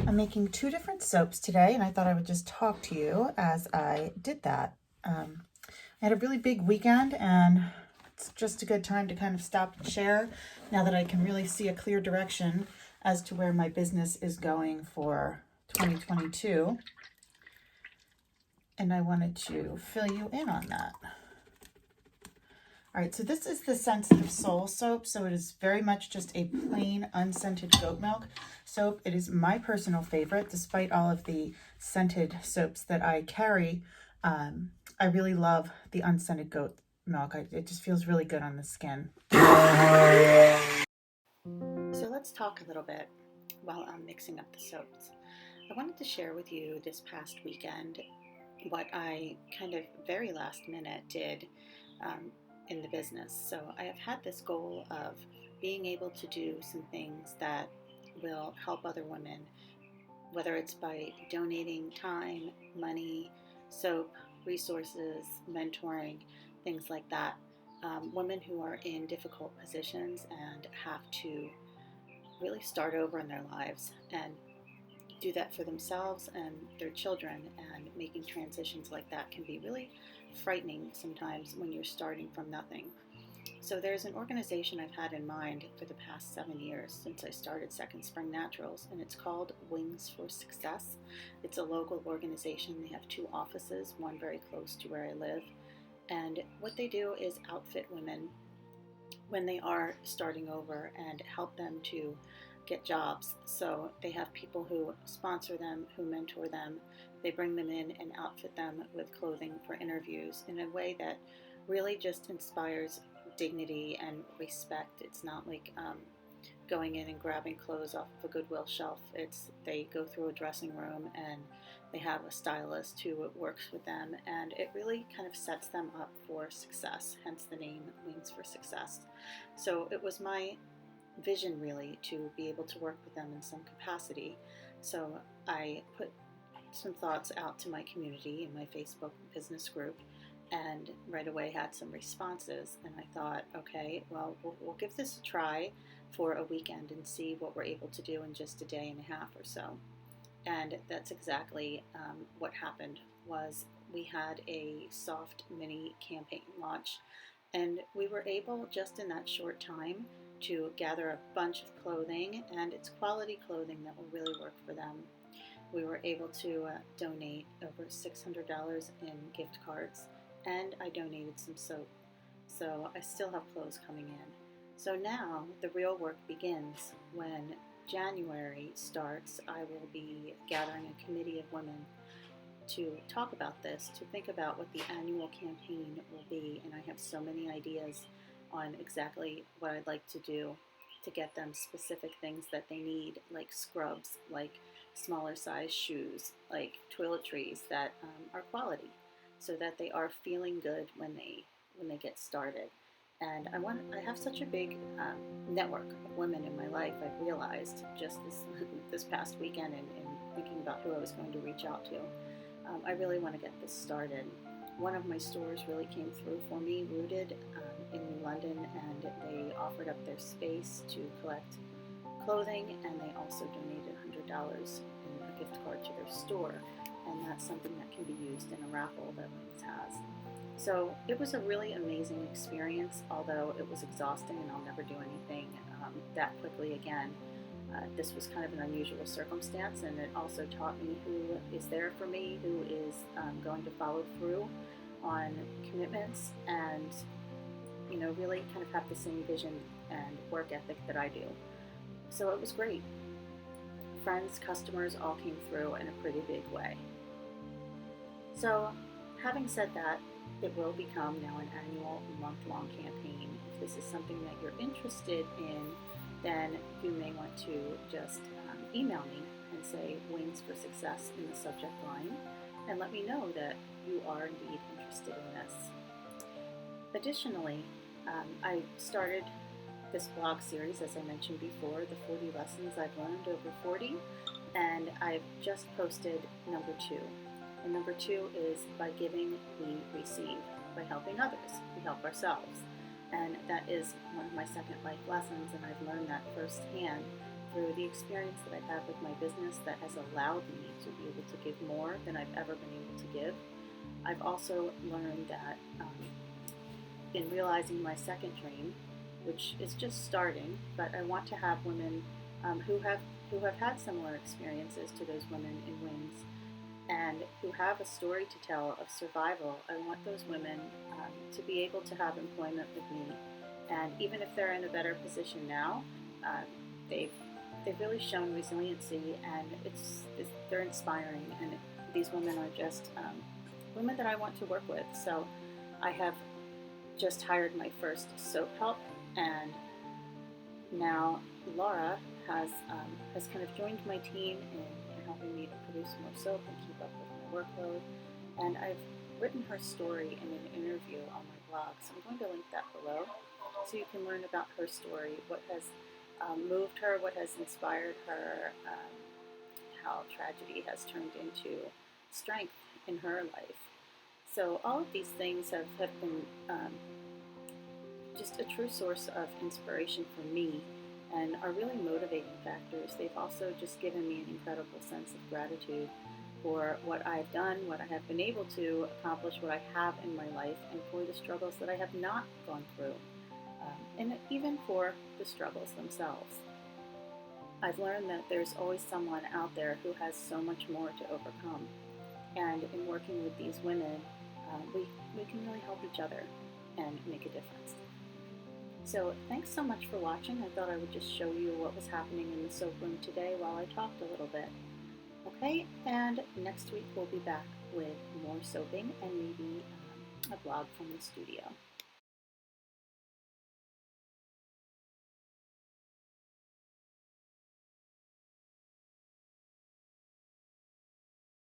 I'm making two different soaps today, and I thought I would just talk to you as I did that. I had a really big weekend, and it's just a good time to kind of stop and share now that I can really see a clear direction as to where my business is going for 2022. And I wanted to fill you in on that. All right, so this is the Sensitive Soul soap. So it is very much just a plain unscented goat milk soap. It is my personal favorite, despite all of the scented soaps that I carry. I really love the unscented goat milk. It just feels really good on the skin. So let's talk a little bit while I'm mixing up the soaps. I wanted to share with you this past weekend what I kind of very last minute did in the business. So I have had this goal of being able to do some things that will help other women, whether it's by donating time, money, soap, resources, mentoring, things like that. Women who are in difficult positions and have to really start over in their lives and do that for themselves and their children, and making transitions like that can be really frightening sometimes when you're starting from nothing. So there's an organization I've had in mind for the past 7 years since I started Second Spring Naturals, and it's called Wings for Success. It's a local organization. They have 2 offices, one very close to where I live, and what they do is outfit women when they are starting over and help them to get jobs. So they have people who sponsor them, who mentor them. They bring them in and outfit them with clothing for interviews in a way that really just inspires dignity and respect. It's not like going in and grabbing clothes off of a Goodwill shelf. They go through a dressing room and they have a stylist who works with them, and it really kind of sets them up for success, hence the name Wings for Success. So it was my vision really to be able to work with them in some capacity. So I put some thoughts out to my community in my Facebook business group, and right away had some responses, and I thought, okay, well, we'll give this a try for a weekend and see what we're able to do in just a day and a half or so. And that's exactly what happened. Was we had a soft mini campaign launch, and we were able just in that short time to gather a bunch of clothing, and it's quality clothing that will really work for them. We were able to donate over $600 in gift cards, and I donated some soap. So I still have clothes coming in. So now the real work begins. When January starts, I will be gathering a committee of women to talk about this, to think about what the annual campaign will be. And I have so many ideas on exactly what I'd like to do to get them specific things that they need, like scrubs, like smaller size shoes, like toiletries that are quality, so that they are feeling good when they get started. And I have such a big network of women in my life. I've realized just this past weekend, and thinking about who I was going to reach out to. I really want to get this started. One of my stores really came through for me, Rooted in New London, and they offered up their space to collect clothing, and they also donated $100 in a gift card to their store, and that's something that can be used in a raffle that Wings has. So it was a really amazing experience, although it was exhausting, and I'll never do anything that quickly again. This was kind of an unusual circumstance, and it also taught me who is there for me, who is going to follow through on commitments, and really kind of have the same vision and work ethic that I do. So it was great. Friends, customers all came through in a pretty big way. So having said that, it will become now an annual month-long campaign. If this is something that you're interested in, then you may want to just email me and say Wings for Success in the subject line, and let me know that you are indeed interested in this. Additionally, I started this blog series, as I mentioned before, the 40 lessons I've learned over 40, and I've just posted number 2. And number 2 is by giving, we receive. By helping others, we help ourselves. And that is one of my second life lessons, and I've learned that firsthand through the experience that I've had with my business that has allowed me to be able to give more than I've ever been able to give. I've also learned that in realizing my second dream, which is just starting, but I want to have women who have had similar experiences to those women in Wings and who have a story to tell of survival. I want those women to be able to have employment with me, and even if they're in a better position now, um, they've they've really shown resiliency, and they're inspiring, and these women are just women that I want to work with. So I have just hired my first soap help, and now Laura has kind of joined my team in helping me to produce more soap and keep up with my workload. And I've written her story in an interview on my blog, so I'm going to link that below so you can learn about her story, what has moved her, what has inspired her, how tragedy has turned into strength in her life. So all of these things have been just a true source of inspiration for me and are really motivating factors. They've also just given me an incredible sense of gratitude for what I've done, what I have been able to accomplish, what I have in my life, and for the struggles that I have not gone through, and even for the struggles themselves. I've learned that there's always someone out there who has so much more to overcome. And in working with these women, we can really help each other and make a difference. So thanks so much for watching. I thought I would just show you what was happening in the soap room today while I talked a little bit. Okay, and next week we'll be back with more soaping and maybe a blog from the studio.